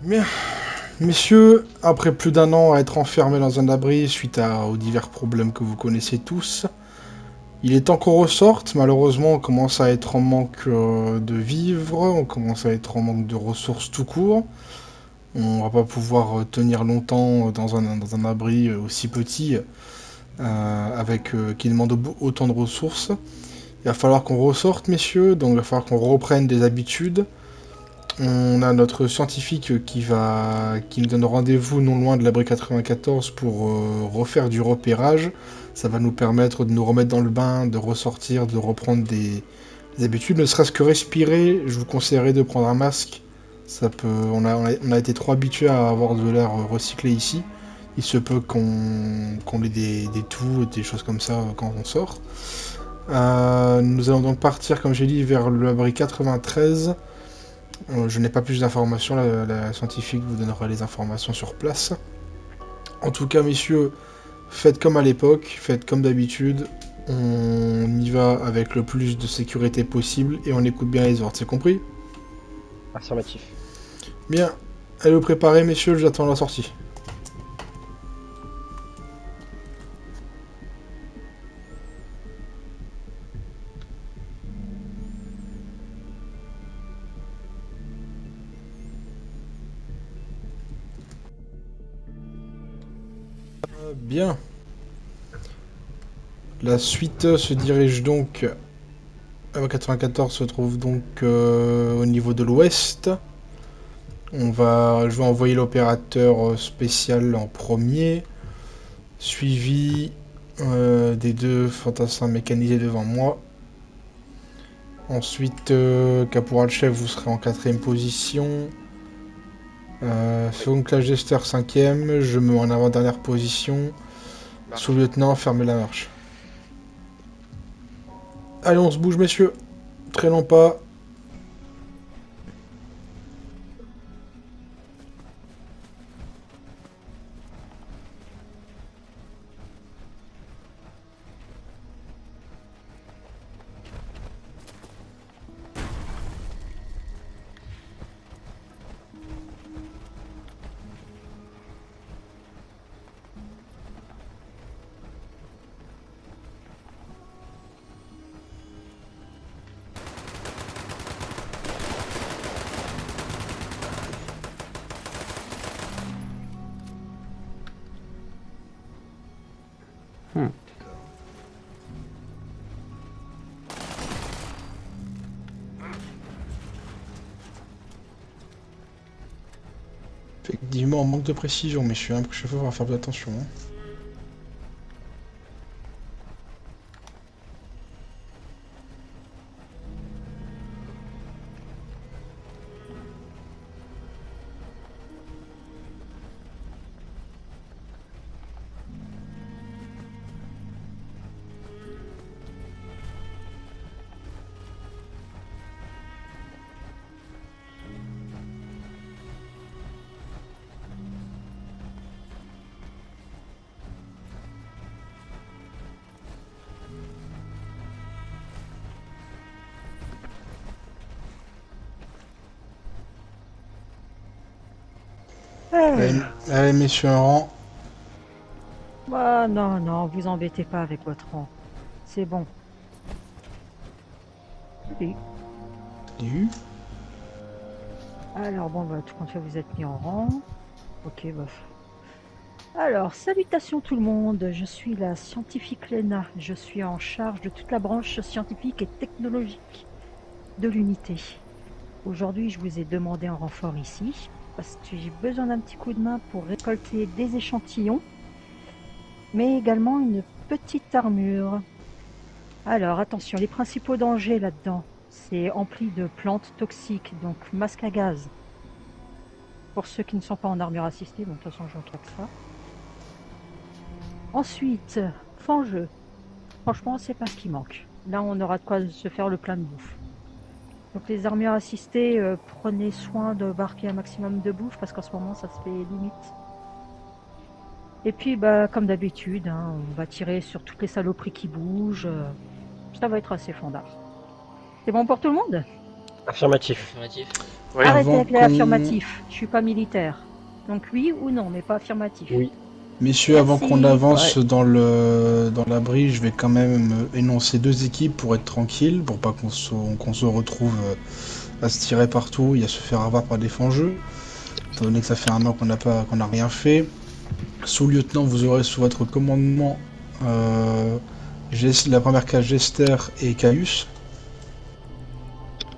Bien. Messieurs, après plus d'un an à être enfermés dans un abri suite aux divers problèmes que vous connaissez tous, il est temps qu'on ressorte. Malheureusement, on commence à être en manque de vivres, on commence à être en manque de ressources tout court. On va pas pouvoir tenir longtemps dans un abri aussi petit qui demande autant de ressources. Il va falloir qu'on ressorte, messieurs, donc il va falloir qu'on reprenne des habitudes. On a notre scientifique qui nous donne rendez-vous non loin de l'abri 94 pour refaire du repérage. Ça va nous permettre de nous remettre dans le bain, de ressortir, de reprendre des habitudes. Ne serait-ce que respirer, je vous conseillerais de prendre un masque. On a été trop habitués à avoir de l'air recyclé ici. Il se peut qu'on ait des toux, des choses comme ça quand on sort. Nous allons donc partir, comme j'ai dit, vers l'abri 93. Je n'ai pas plus d'informations, la scientifique vous donnera les informations sur place. En tout cas, messieurs, faites comme à l'époque, faites comme d'habitude. On y va avec le plus de sécurité possible et on écoute bien les ordres, c'est compris? Affirmatif. Bien. Allez vous préparer, messieurs, j'attends la sortie. Bien. La suite se dirige donc... La 94 se trouve donc au niveau de l'ouest. Je vais envoyer l'opérateur spécial en premier, suivi des deux fantassins mécanisés devant moi. Ensuite, Caporal Chef, vous serez en 4ème position. Second Clash Jester 5ème, je me mets en avant-dernière position. Sous-lieutenant, fermez la marche. Allez, on se bouge, messieurs. Traînons pas. Effectivement, on manque de précision, messieurs. La prochaine fois, on va faire plus attention. Allez, messieurs, un rang. Bah, non, non, vous embêtez pas avec votre rang. C'est bon. Oui. Salut. Alors, bon, bah, tout compte fait, vous êtes mis en rang. Ok, bof. Alors, salutations tout le monde, je suis la scientifique Lena. Je suis en charge de toute la branche scientifique et technologique de l'unité. Aujourd'hui, je vous ai demandé un renfort ici, parce que j'ai besoin d'un petit coup de main pour récolter des échantillons, mais également une petite armure. Alors, attention, les principaux dangers là-dedans, c'est empli de plantes toxiques, donc masque à gaz. Pour ceux qui ne sont pas en armure assistée, bon, de toute façon, je claque ça. Ensuite, fangeux. Franchement, c'est pas ce qui manque. Là, on aura de quoi se faire le plein de bouffe. Donc les armures assistées, prenez soin de marquer un maximum de bouffe, parce qu'en ce moment, ça se fait limite. Et puis, bah, comme d'habitude, hein, on va tirer sur toutes les saloperies qui bougent. Ça va être assez fondard. C'est bon pour tout le monde? Affirmatif. Affirmatif. Oui. Arrêtez Avant avec les qu'on- affirmatifs. Je suis pas militaire. Donc oui ou non, mais pas affirmatif. Oui. Messieurs, avant Merci. qu'on avance dans l'abri, je vais quand même énoncer 2 équipes pour être tranquille, pour pas qu'on se retrouve à se tirer partout et à se faire avoir par des fangeux. Étant donné que ça fait un an qu'on n'a rien fait. Sous-lieutenant, vous aurez sous votre commandement la première case Gester et Caius.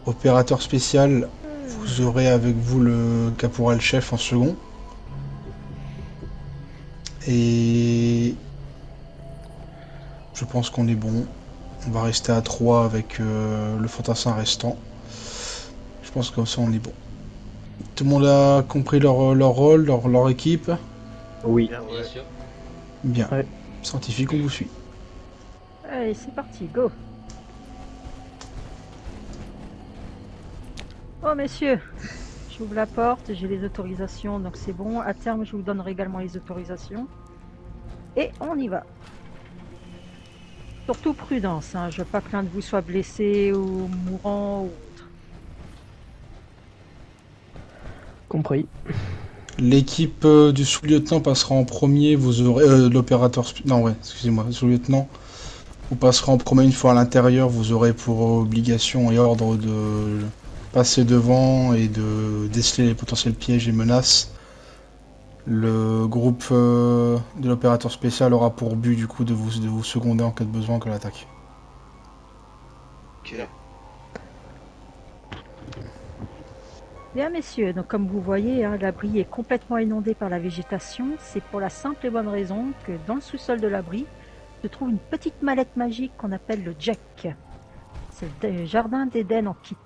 Opérateur spécial, vous aurez avec vous le caporal-chef en second. Et je pense qu'on est bon. On va rester à 3 avec le fantassin restant. Je pense que comme ça on est bon. Tout le monde a compris leur rôle, leur équipe. Oui. Bien sûr. Bien. Ouais. Scientifique, on vous suit. Allez, c'est parti, go. Oh messieurs, j'ouvre la porte, j'ai les autorisations, donc c'est bon. À terme, je vous donnerai également les autorisations. Et on y va. Surtout prudence, hein. Je veux pas que l'un de vous soit blessé ou mourant ou autre. Compris. L'équipe du sous-lieutenant passera en premier, vous aurez l'opérateur non ouais, excusez-moi, sous-lieutenant. Vous passerez en premier une fois à l'intérieur, vous aurez pour obligation et ordre de passer devant et de déceler les potentiels pièges et menaces. Le groupe de l'opérateur spécial aura pour but du coup de vous seconder en cas de besoin que l'attaque. Ok. Bien messieurs, donc comme vous voyez, hein, l'abri est complètement inondé par la végétation. C'est pour la simple et bonne raison que dans le sous-sol de l'abri se trouve une petite mallette magique qu'on appelle le Jack. C'est le jardin d'Éden en kit.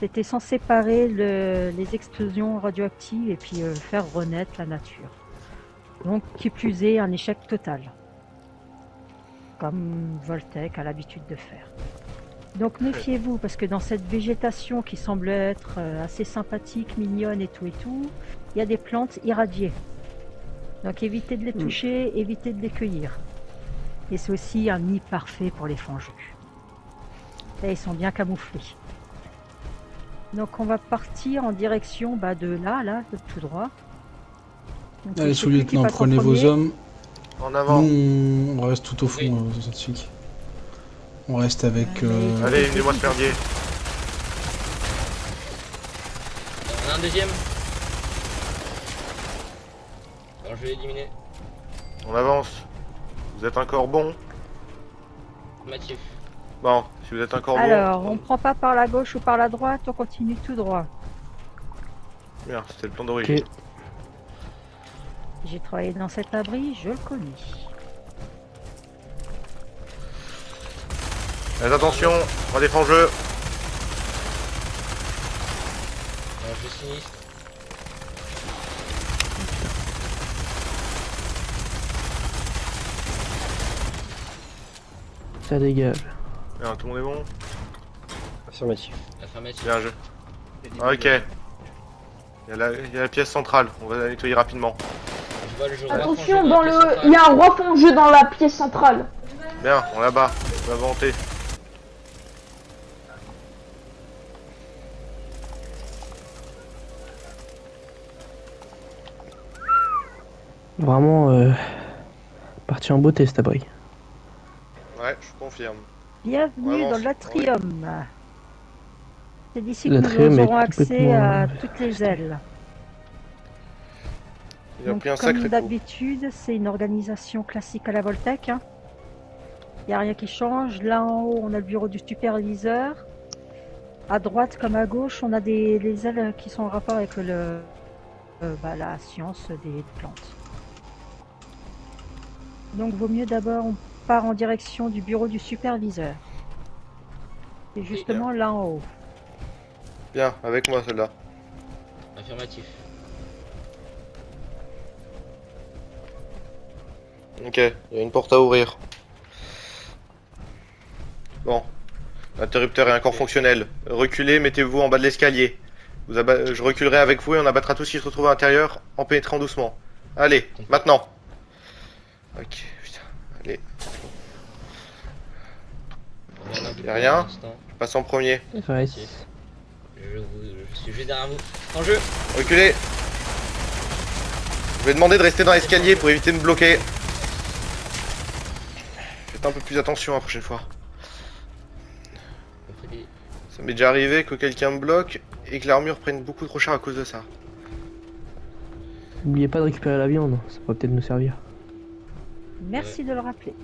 C'était censé parer les explosions radioactives et puis faire renaître la nature. Donc qui plus est, un échec total. Comme Voltec a l'habitude de faire. Donc méfiez-vous, parce que dans cette végétation qui semble être assez sympathique, mignonne et tout, il y a des plantes irradiées. Donc évitez de les toucher, évitez de les cueillir. Et c'est aussi un nid parfait pour les fangeux. Là, ils sont bien camouflés. Donc on va partir en direction de là, de tout droit. Donc, Allez, je sais plus qui sous-lieutenant, passe en prenez vos premier. hommes. En avant. Nous, on reste tout au fond, Oui. scientifique. On reste avec... Allez, aidez-moi ce merdier. On a un deuxième. Alors je vais l'éliminer. On avance. Vous êtes encore bon? Matif. Bon, si vous êtes encore Alors, bon. on prend pas par la gauche ou par la droite, on continue tout droit. Merde, c'était le plan d'origine. Ok. J'ai travaillé dans cet abri, je le connais. Faites attention, on va des fangeux. Alors je sinistre. Ça dégage. Bien, tout le monde est bon? Affirmatif. Affirmatif. Bien, jeu. Ok. Il y a la pièce centrale, on va la nettoyer rapidement. Je vole, je Attention, reprends, je vais il y a un roi fongeux dans la pièce centrale. Bien, on là-bas, on va vanter. Vraiment, parti en beauté cet abri. Ouais, je confirme. Bienvenue Vraiment, dans l'atrium. C'est d'ici que L'atrium nous est aurons accès complètement, à toutes les ailes. Il a Donc, pris un comme sacré coup. d'habitude, c'est une organisation classique à la Voltec. Il n'y a rien qui change. Là en haut, on a le bureau du superviseur. À droite comme à gauche, on a les ailes qui sont en rapport avec la science des plantes. Donc, vaut mieux d'abord, on part en direction du bureau du superviseur. C'est justement là en haut. Bien, avec moi celle-là. Affirmatif. Ok, il y a une porte à ouvrir. Bon. L'interrupteur est encore fonctionnel. Reculez, mettez-vous en bas de l'escalier. Je reculerai avec vous et on abattra tous ceux qui se retrouvent à l'intérieur en pénétrant doucement. Allez, maintenant. Ok, putain. Allez, On est en un peu Y'a rien pour l'instant. je passe en premier. Reste. Je suis juste derrière vous. En jeu. Reculez. Je vais demander de rester dans l'escalier pour éviter de me bloquer. Faites un peu plus attention la prochaine fois. Compris. Ça m'est déjà arrivé que quelqu'un me bloque et que l'armure prenne beaucoup trop cher à cause de ça. N'oubliez pas de récupérer la viande, ça pourrait peut-être nous servir. Merci de le rappeler.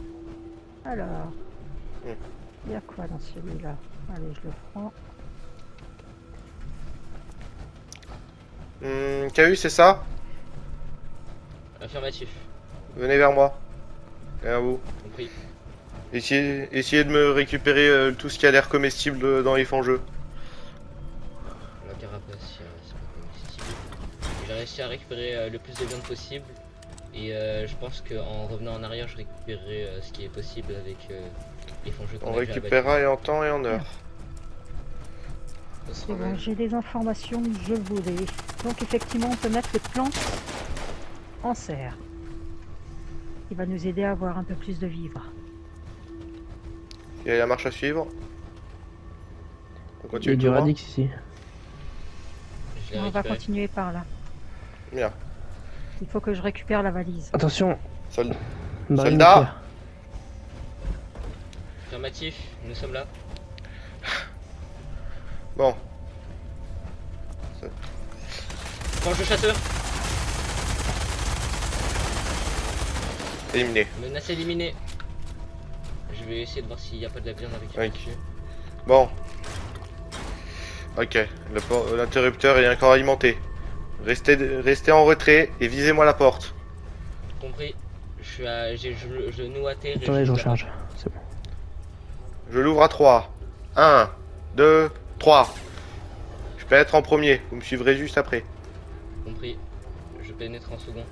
Alors, Hmm. il y a quoi dans celui-là? Allez, je le prends. KU, c'est ça? Affirmatif. Venez vers moi. Vers vous. Compris. Essayez de me récupérer tout ce qui a l'air comestible dans les fangeux. La carapace, c'est pas comestible. J'ai réussi à récupérer le plus de viande possible. Et je pense qu'en revenant en arrière, je récupérerai ce qui est possible avec les fongeux qu'on On a déjà récupérera et en temps et en heure. abattus. C'est bon, j'ai des informations, je voulais. Donc effectivement, on peut mettre les plantes en serre. Il va nous aider à avoir un peu plus de vivres. Il y a la marche à suivre. On Il y a continue du tout droit. radix ici. Je l'ai On va récupéré. continuer par là. Bien. Il faut que je récupère la valise. Attention, Sol- baril Soldat. nucléaire. Affirmatif, nous sommes là. Bon. Fange de chasseur. Éliminé. Menace éliminée. Je vais essayer de voir s'il n'y a pas de la viande avec Oui. dessus. Bon. Ok. L'interrupteur est encore alimenté. Restez en retrait et visez-moi la porte. Compris. J'ai le genou à terre. et Attendez, je suis là-bas. recharge. C'est bon. Je l'ouvre à 3. 1, 2, 3. Je peux être en premier. Vous me suivrez juste après. Compris. Je pénètre en second.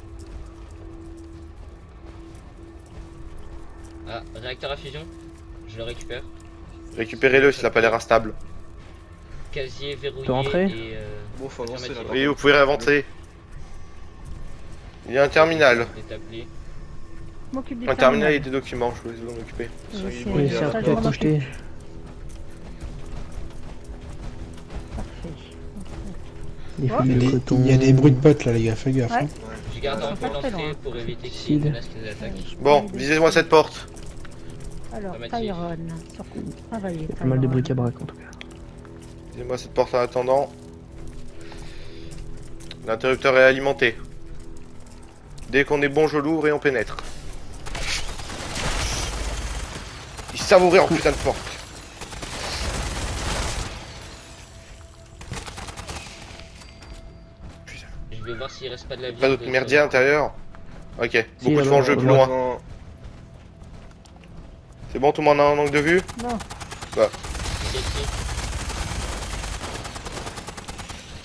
Ah, réacteur à fusion. Je le récupère. Récupérez-le s'il n'a pas l'air instable. Casier verrouillé. Peux rentrer Et, Bon, faut avancer là. Oui, vous pouvez avancer. Il y a un terminal. établi. Je m'occupe du Un terminal et des documents. Je vais vous en occuper. Oui, Oui, c'est- Oui, ça, c'est ça, à je m'en projeter. occupe. Parfait. Des Oh. fils Il y a de des, coton. il y a des bruits de potes là, les gars, fais gaffe. Ouais. hein. Je garde Ils un sont peu pas très l'entrée loin. pour éviter qu'il y ait Suicide. des menaces qui nous attaquent. Bon, visez-moi cette porte. Alors, Affirmatif. Tyrone, sur quoi travailler. Il y a pas mal de Tyrone. bric-à-brac en tout cas. Visez-moi cette porte en attendant. L'interrupteur est alimenté. Dès qu'on est bon, je l'ouvre et on pénètre. Ils savent ouvrir en putain de porte. Je vais voir s'il reste pas de la viande. Pas d'autre merdier à l'intérieur. Ok, Si, beaucoup de là-bas, fangeux plus là-bas. loin. C'est bon, tout le monde a un angle de vue? Non, Ici.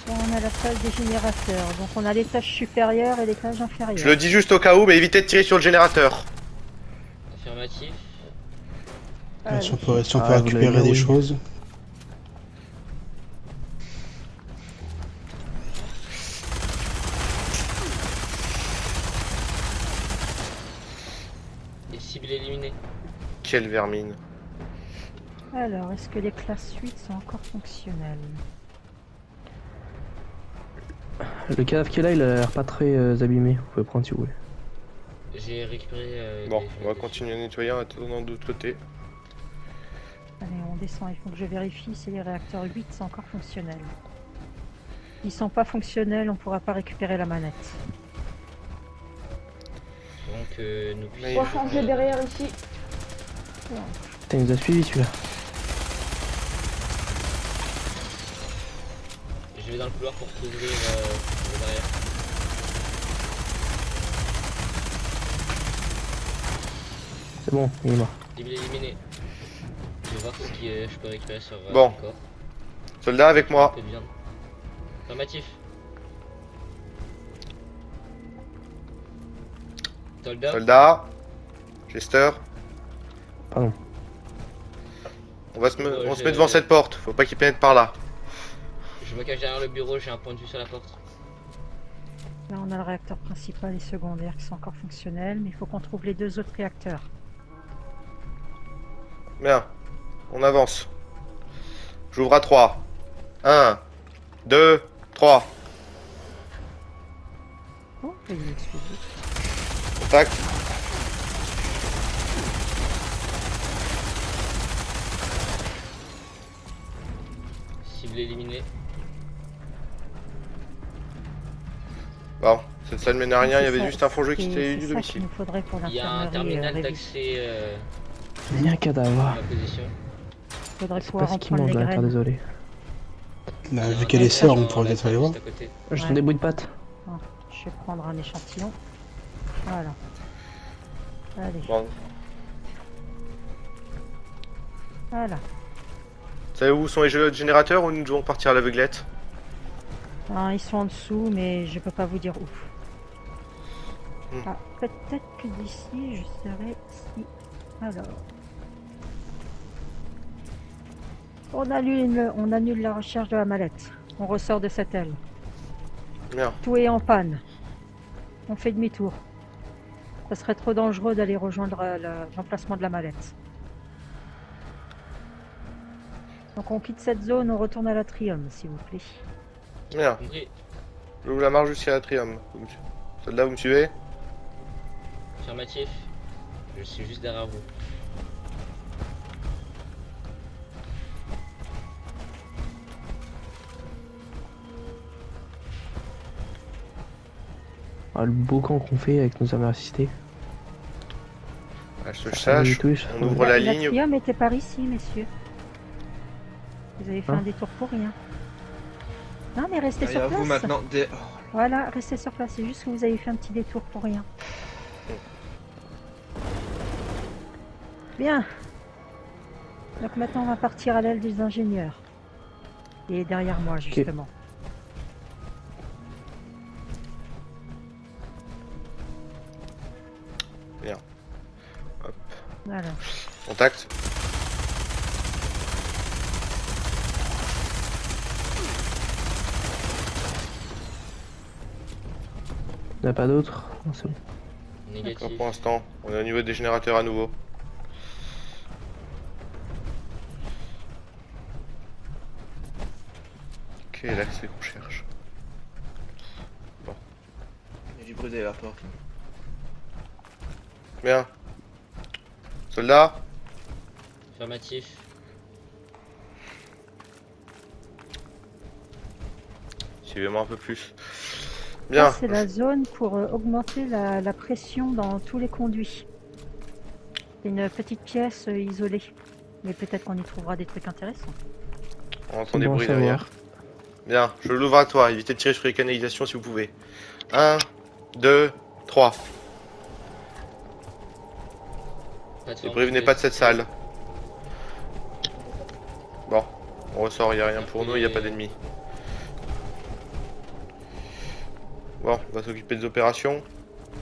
on a la salle des générateurs. Donc on a l'étage supérieur et l'étage inférieur. Je le dis juste au cas où, mais évitez de tirer sur le générateur. Affirmatif. Allez. Si on peut Ah, vous récupérer l'avez des mis, oui. choses. Et cible éliminée. Quelle vermine. Alors, est-ce que les classes 8 sont encore fonctionnelles? Le cadavre qui est là, il a l'air pas très abîmé. Vous pouvez prendre si vous voulez. J'ai récupéré. Bon, des- on va continuer à nettoyer en attendant de l'autre côté. Allez, on descend. Il faut que je vérifie si les réacteurs 8 sont encore fonctionnels. S'ils sont pas fonctionnels, on pourra pas récupérer la manette. Donc nous Mais On va changer derrière ici. Putain, il nous a suivi celui-là. Je vais dans le couloir pour couvrir le derrière. C'est bon, il est mort. Cible éliminée. Je vais voir ce que je peux récupérer sur Bon. son corps. Soldat avec Un moi. peu de viande. Affirmatif. Soldat. Soldat. Chester. Pardon. On se je- met devant cette porte. Faut pas qu'il pénètre par là. Je me cache derrière le bureau, j'ai un point de vue sur la porte. Là, on a le réacteur principal et secondaire qui sont encore fonctionnels, mais il faut qu'on trouve les deux autres réacteurs. Bien. On avance. J'ouvre à 3. 1, 2, 3. Oh, il est explosé. Contact. Cible éliminée. Bon, cette salle mène à rien, il y C'est avait ça, juste un fond jeu qui c'est- était du c'est ça domicile. qu'il nous faudrait pour Il y a un l'infirmerie terminal révisée. d'accès Il y a un cadavre. à ma position. Il faudrait C'est pas pouvoir ce en qui prendre les manque, d'accord, graines. désolé. Il y a un Vu qu'elle est terminal sœur, on dans pourrait la peut-être aller salle voir. juste à côté. Je Ouais. sens des bouts de pattes. Je vais prendre un échantillon. Voilà. Allez, Bon. voilà. Savez-vous où sont les générateurs ou nous devons partir à l'aveuglette? Ah, ils sont en dessous, mais je peux pas vous dire où. Hmm. Ah, peut-être que d'ici, je serai si. Alors. On annule la recherche de la mallette. On ressort de cette aile. Bien. Tout est en panne. On fait demi-tour. Ça serait trop dangereux d'aller rejoindre l'emplacement de la mallette. Donc on quitte cette zone, on retourne à l'Atrium, s'il vous plaît. Bien. Compris. J'ouvre la marche jusqu'à l'Atrium. Celle-là, vous me suivez? Affirmatif. Je suis juste derrière vous. Ah, le beau camp qu'on fait avec nos armes assistées. À ce que je Ça va du sache, tout, je on trouve. ouvre la ligne. L'Atrium était par ici, messieurs. Vous avez fait Hein un détour pour rien. Non, mais restez Derrière sur place. vous maintenant. Voilà, restez sur place. C'est juste que vous avez fait un petit détour pour rien. Bien. Donc maintenant, on va partir à l'aile des ingénieurs. Et derrière moi, justement. Bien. Hop. Voilà. Contact. Il n'y en a pas d'autres? Non, c'est bon. D'accord, Négatif. pour l'instant, on est au niveau des générateurs à nouveau. Ok, là c'est qu'on cherche. Il y a du bruit derrière la porte. Bien. Soldat. Affirmatif. Suivez-moi un peu plus. Ça, Bien. c'est la zone pour augmenter la pression dans tous les conduits. C'est une petite pièce isolée. Mais peut-être qu'on y trouvera des trucs intéressants. On entend C'est des bon à bruits savoir. derrière. Bien, je l'ouvre à toi. Évitez de tirer sur les canalisations si vous pouvez. 1, 2, 3. Ne Plateforme prévenez pas de cette salle. Bon, on ressort, il n'y a rien pour nous, il n'y a pas d'ennemis. Bon, on va s'occuper des opérations.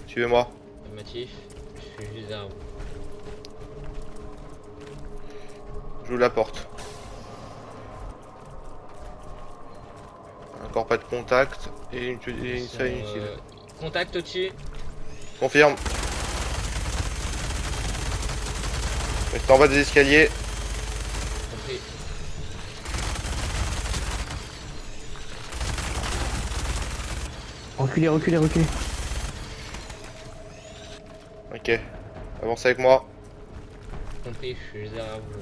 Suivez-moi. Affirmatif. Je suis juste derrière vous. J'ouvre la porte. Encore pas de contact et une salle inutile. Contact au-dessus. Confirme. Restez en bas des escaliers. Compris. Reculez, reculez, reculez. Ok. Avancez avec moi. Compris, je suis juste derrière vous.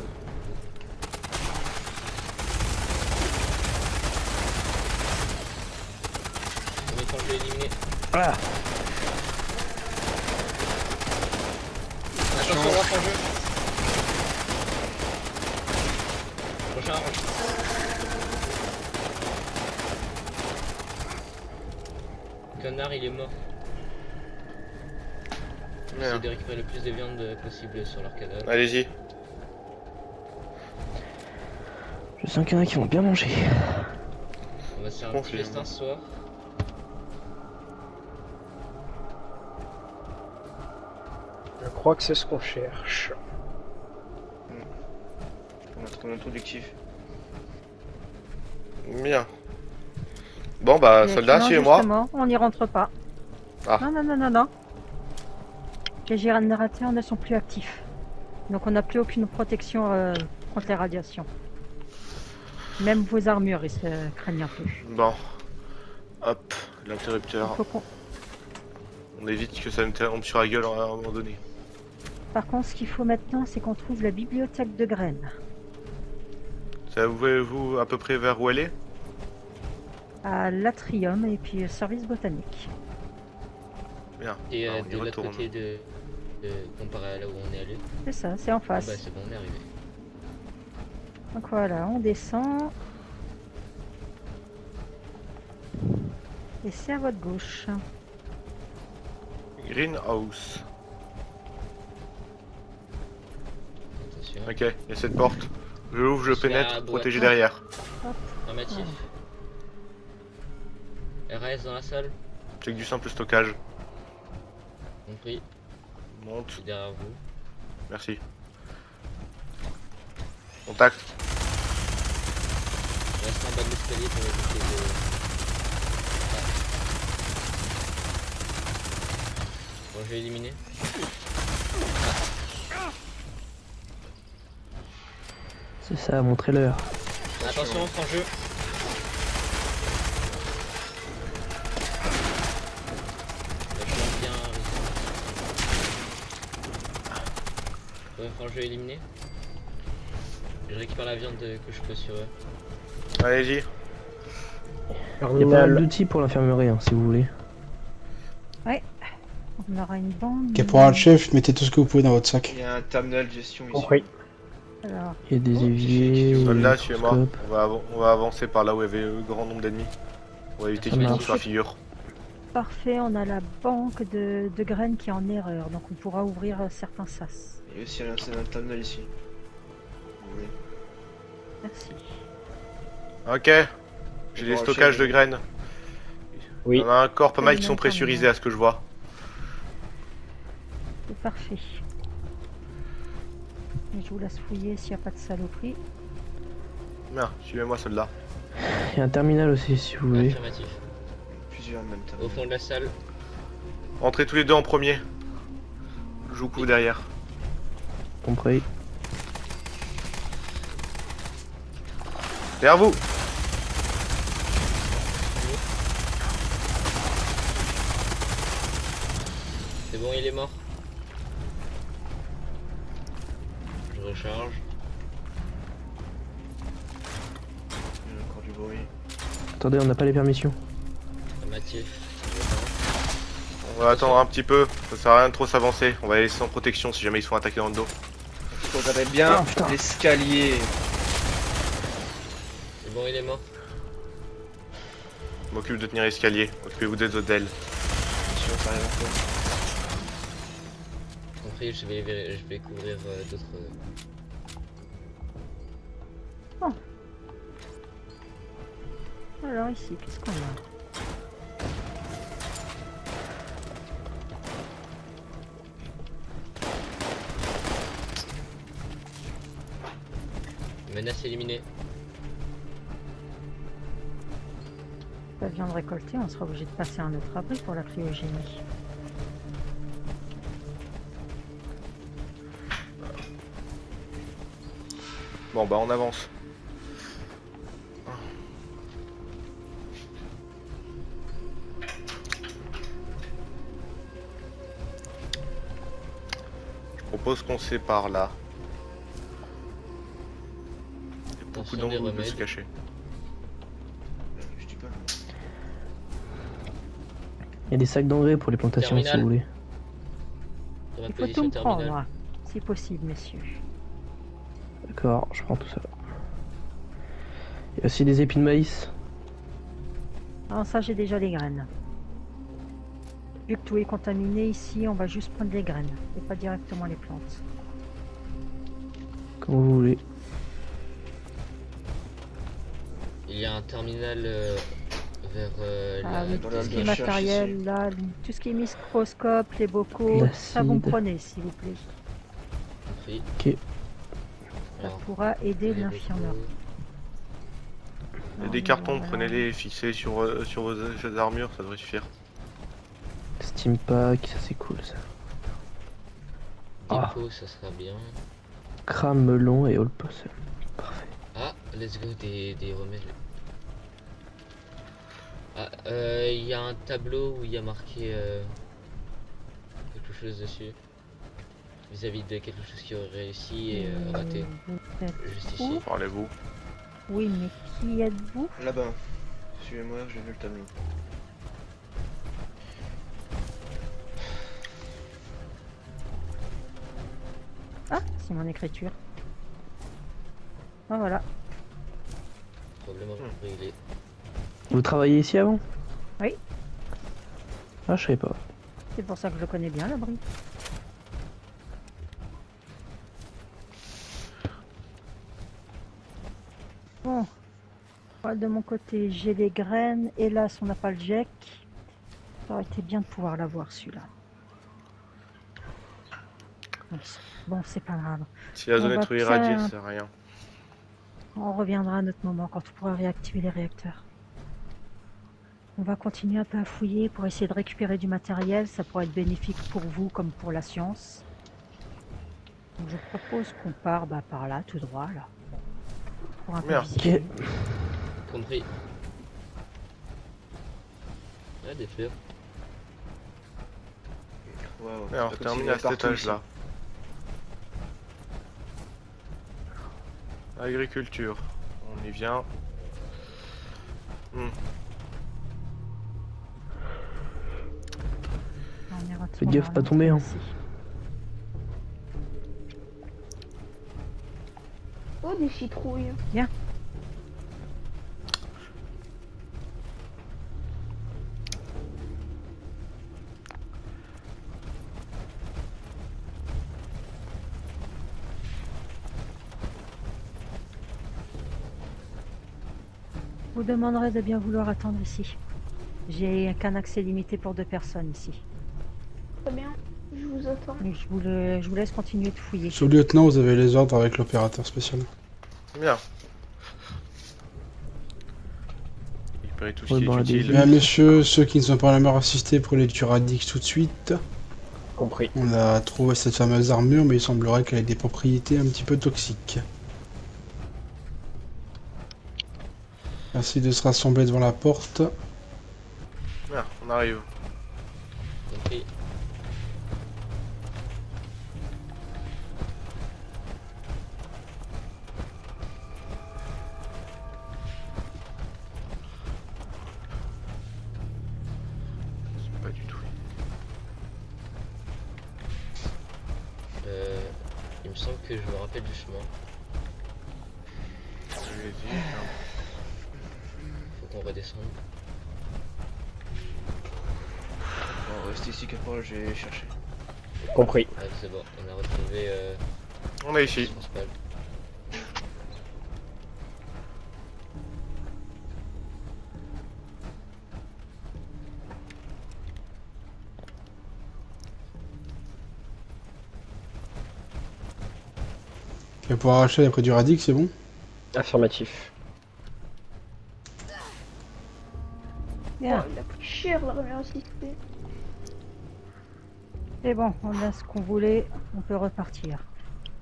Premier temps, je l'ai éliminé. Ah, Attention, lance en jeu. Prochain range. Connard, il est mort. J'essaie Merde. de récupérer le plus de viande possible sur leur cadavre. Allez-y. je sens qu'il y en a qui vont bien manger. On va se faire un petit Confirme. festin ce soir. Je crois que c'est ce qu'on cherche. On a trouvé notre objectif. Bien. Bon bah, Et soldat, non, suivez-moi. justement, on n'y rentre pas. Ah. Non, non, non, non, non. Les générateurs ne sont plus actifs. Donc on n'a plus aucune protection contre les radiations. Même vos armures, ils se craignent un peu. Bon. Hop, l'interrupteur. Il faut qu'on- On évite que ça nous tombe sur la gueule à un moment donné. Par contre, ce qu'il faut maintenant, c'est qu'on trouve la bibliothèque de graines. Ça vous à peu près vers où elle est? À l'Atrium et puis service botanique. Bien. Et Alors, on y de l'autre retourne. côté comparé à là où on est allé. C'est ça, c'est en Ah face. bah c'est bon, on est arrivé. Donc voilà, on descend. Et c'est à votre gauche. Greenhouse. Attention. Ok, il y a cette porte. Je l'ouvre, je Je suis à pénètre, droite. protégé derrière. Affirmatif. RS dans la salle. C'est que du simple stockage. Compris. Je Monte, suis derrière vous. merci. Contact. Je reste en bas de l'escalier pour éviter de... Bon, j'ai éliminé. C'est ça, montrez-leur. Attention, franc jeu. Je bien. Ouais, franc jeu éliminé. Je récupère la viande que je peux sur eux. Allez-y. Il y a pas mal Terminal. d'outils pour l'infirmerie, hein, si vous voulez. On aura une bande. Ok, pour un chef, mettez tout ce que vous pouvez dans votre sac. Il y a un terminal de gestion ici. Compris. Alors, Il y a des éviers. Soldat, des suivez-moi. microscopes. On va avancer par là où il y avait un grand nombre d'ennemis. On va éviter Ça qu'ils nous tombent marche. sur la figure. parfait, on a la banque de graines qui est en erreur, donc on pourra ouvrir certains sas. Il y a aussi un terminal ici. Vous voulez. Merci. Ok. J'ai des stockages de graines. Oui. Il y en a encore pas mal qui sont Terminal, pressurisés à ce que je vois. C'est parfait. Et je vous laisse fouiller s'il n'y a pas de saloperie. Bien, suivez-moi soldat. Il y a un terminal aussi, si vous voulez. Affirmatif. Plusieurs en même temps. Au fond de la salle. Entrez tous les deux en premier. Je vous couvre derrière. Compris. Derrière vous. C'est bon, il est mort. Je recharge. Il y a encore du bruit. Attendez, on n'a pas les permissions. Affirmatif. On va attendre un petit peu. Ça sert à rien de trop s'avancer. On va les laisser sans protection si jamais ils sont attaqués dans le dos. Regardez bien Ah, putain. l'escalier. C'est bon, il est mort. Je m'occupe de tenir l'escalier. Occupez-vous des autres ailes. Attention, ça arrive encore. Compris, je vais couvrir d'autres. Alors ici, qu'est-ce qu'on a? Menace éliminée. La viande récoltée, on sera obligé de passer à un autre abri pour la cryogénie. Bon bah on avance. Je propose qu'on se sépare là. Il y a beaucoup Attention d'endroits des où on peut se remèdes. cacher. Je dis pas. Il y a des sacs d'engrais pour les plantations, si Terminal. vous voulez. Sur ma Il faut tout position me terminale. prendre, si possible, messieurs. D'accord, je prends tout ça. Il y a aussi des épis de maïs. Alors ça, j'ai déjà les graines. Vu que tout est contaminé ici, on va juste prendre les graines et pas directement les plantes. Comme vous voulez. Il y a un terminal vers Ah oui, dans tout la ce qui est recherche matériel, là, tout ce qui est microscope, les bocaux, L'acide. ça vous me prenez, s'il vous plaît. compris. Ok. Ça Alors, pourra aider les l'infirmière. bocaux. Il y a des cartons, prenez-les et fixez sur vos armures, ça devrait suffire. Steam Pack, ça c'est cool ça. Ah. Dépôt, ça sera bien. Crame melon et all possum. Parfait. Ah, let's go des remèdes. Ah, il y a un tableau où il y a marqué quelque chose dessus. Vis-à-vis de quelque chose qui aurait réussi et raté. Vous êtes Juste où? ici. Parlez-vous. Oui, mais qui êtes-vous? Là-bas. Suivez-moi, j'ai vu le tableau. Ah, c'est mon écriture. Ah voilà. Problème réglé. Vous travaillez ici avant? Oui. Ah, je savais pas. C'est pour ça que je le connais bien, l'abri. Bon. Moi, de mon côté, j'ai les graines. Hélas, on n'a pas le Jack. Ça aurait été bien de pouvoir l'avoir, celui-là. Bon, c'est pas grave. Si la zone On va est trop irradiée, faire- ça sert à rien. On reviendra à notre moment quand on pourra réactiver les réacteurs. On va continuer un peu à fouiller pour essayer de récupérer du matériel. Ça pourrait être bénéfique pour vous comme pour la science. Donc je propose qu'on part par là, tout droit, là. Pour un peu Bien. visiter. Compris. Ah, des fleurs. Waouh. Et on c'est pas termine possible, à cet partout étage-là. Agriculture. On y vient. On est Faites gaffe, pas retourné tomber, hein. ici. Oh, des citrouilles. Vous demanderez de bien vouloir attendre ici. J'ai qu'un accès limité pour 2 personnes ici. Très bien, je vous attends. Mais je vous laisse continuer de fouiller. Sous-lieutenant, vous avez les ordres avec l'opérateur spécial. Bien. Récupérer tout ce Ouais, qui bon, est utile. Bien, messieurs, ceux qui ne sont pas à la mer assistés, prenez du radix tout de suite. Compris. On a trouvé cette fameuse armure, mais il semblerait qu'elle ait des propriétés un petit peu toxiques. Merci de se rassembler devant la porte. Bien, on arrive. Compris. Pas du tout. Il me semble que je me rappelle du chemin. Allez-y. Faut qu'on redescende. Bon, restez ici, Caporal, je vais chercher. Compris. Ah, c'est bon, on a retrouvé On est ici. principal. Tu vas pouvoir acheter après du radix, c'est bon? Affirmatif. Bien. Oh, il a pris cher l'armure assistée. C'est bon, on a ce qu'on voulait, on peut repartir.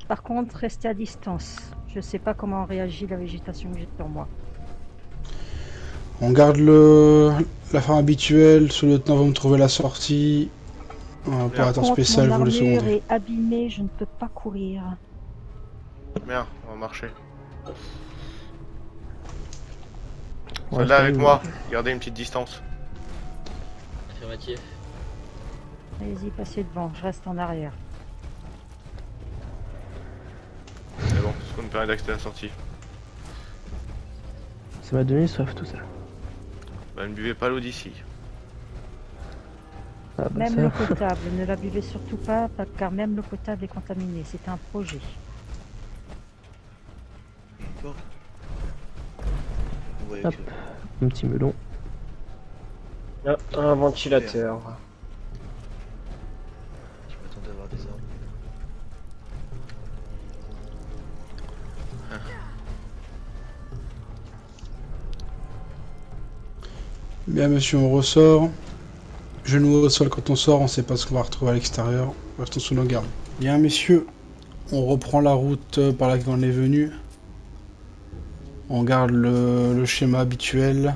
Par contre, restez à distance. Je sais pas comment réagit la végétation que j'ai sur moi. On garde la forme habituelle, sous-lieutenant va me trouver la sortie. Un opérateur Par contre, spécial, mon vous le armure secondez. est abîmée, je ne peux pas courir. Bien, on va marcher. Ouais, Soldat avec c'est- moi. Gardez une petite distance. Affirmatif. Allez-y, passez devant, je reste en arrière. C'est bon, c'est ce qu'on nous permet d'accéder à la sortie. Ça m'a donné soif tout ça. Bah, ne buvez pas l'eau d'ici. Ah bah Même ça. l'eau potable, ne la buvez surtout pas, car même l'eau potable est contaminée. C'est un projet. Bon. Vous voyez Hop. que... Un petit melon. Ah, un ventilateur. Je m'attendais à avoir des armes. Bien, monsieur, on ressort. Genoux au sol quand on sort, on sait pas ce qu'on va retrouver à l'extérieur. Restons sous nos gardes. Bien, messieurs, on reprend la route par laquelle on est venu. On garde le schéma habituel.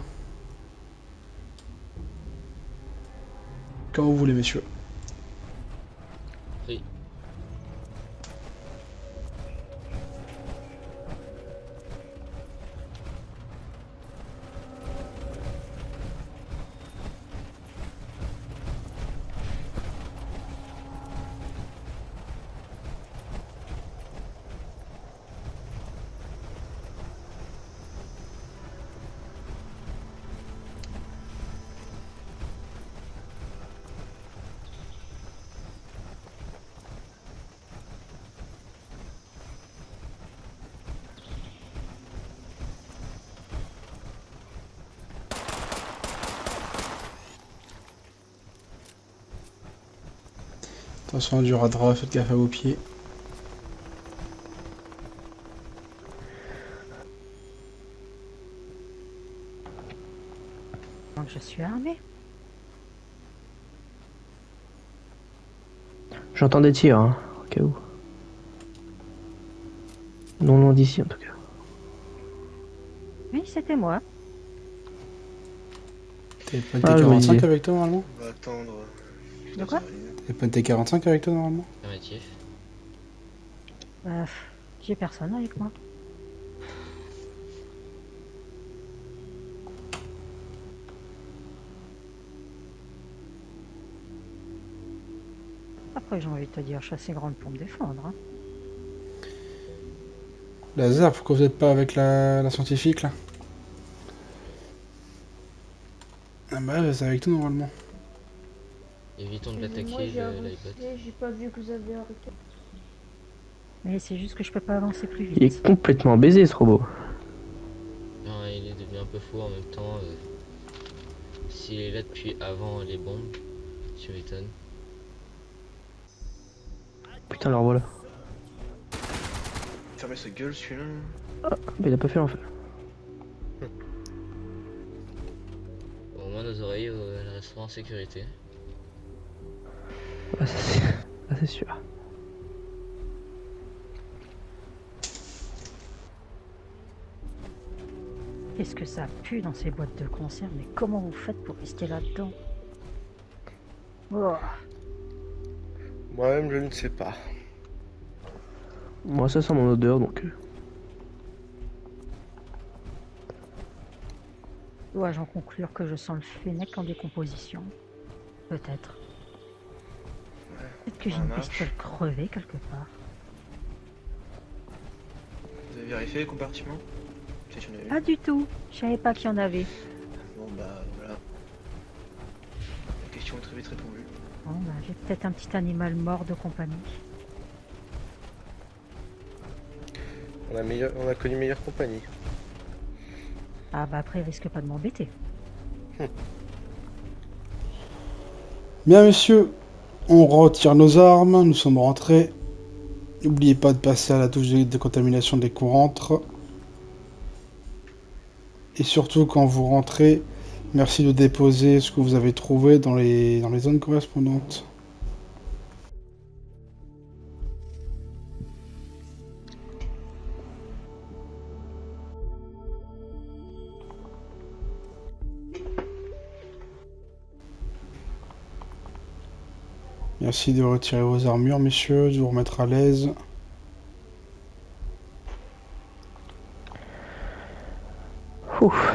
Quand vous voulez, messieurs. Oui. Attention du radar, faites gaffe à vos pieds. Donc je suis armé. J'entends des tirs, hein, au cas où. Non loin d'ici en tout cas. Oui, c'était moi. T'avais pas une Ah, je me T45 disais. avec toi normalement? On va attendre. De quoi? T'avais pas une T45 avec toi normalement? Affirmatif. Bah, j'ai personne avec moi. Après, j'ai envie de te dire, je suis assez grande pour me défendre. Hein. Laser, pourquoi vous êtes pas avec la scientifique là? Ah bah c'est avec toi normalement. Évitons de Moi l'attaquer, j'ai l'iBot. avancé, j'ai pas vu que vous avez arrêté. Mais c'est juste que je peux pas avancer plus Il est vite. complètement baisé ce robot. Non, il est devenu un peu fou en même temps. S'il est là depuis avant les bombes, tu m'étonnes. Putain, le revoilà. Fermez sa gueule celui-là. Ah, bah il a pas fait l'enfer. Bon, au moins nos oreilles, elles resteront en sécurité. Ah, c'est sûr. Qu'est-ce que ça pue dans ces boîtes de conserve? Mais comment vous faites pour rester là-dedans? Oh. Moi-même, je ne sais pas. Moi ça sent mon odeur donc. Dois-je en conclure que je sens le fennec en décomposition? Peut-être. Peut-être que j'ai ça une marche. pistole crevée quelque part. Vous avez vérifié les compartiments? Peut-être qu'il y en a eu. Pas du tout. Je savais pas qu'il y en avait. Bon bah voilà. La question est très vite répondue. Bon, bah, j'ai peut-être un petit animal mort de compagnie. On a connu meilleure compagnie. Ah bah après, il risque pas de m'embêter. Bien messieurs, on retire nos armes, nous sommes rentrés. N'oubliez pas de passer à la touche de décontamination des courantes. Et surtout quand vous rentrez, merci de déposer ce que vous avez trouvé dans les zones correspondantes. Merci de retirer vos armures, messieurs, de vous remettre à l'aise. Ouf.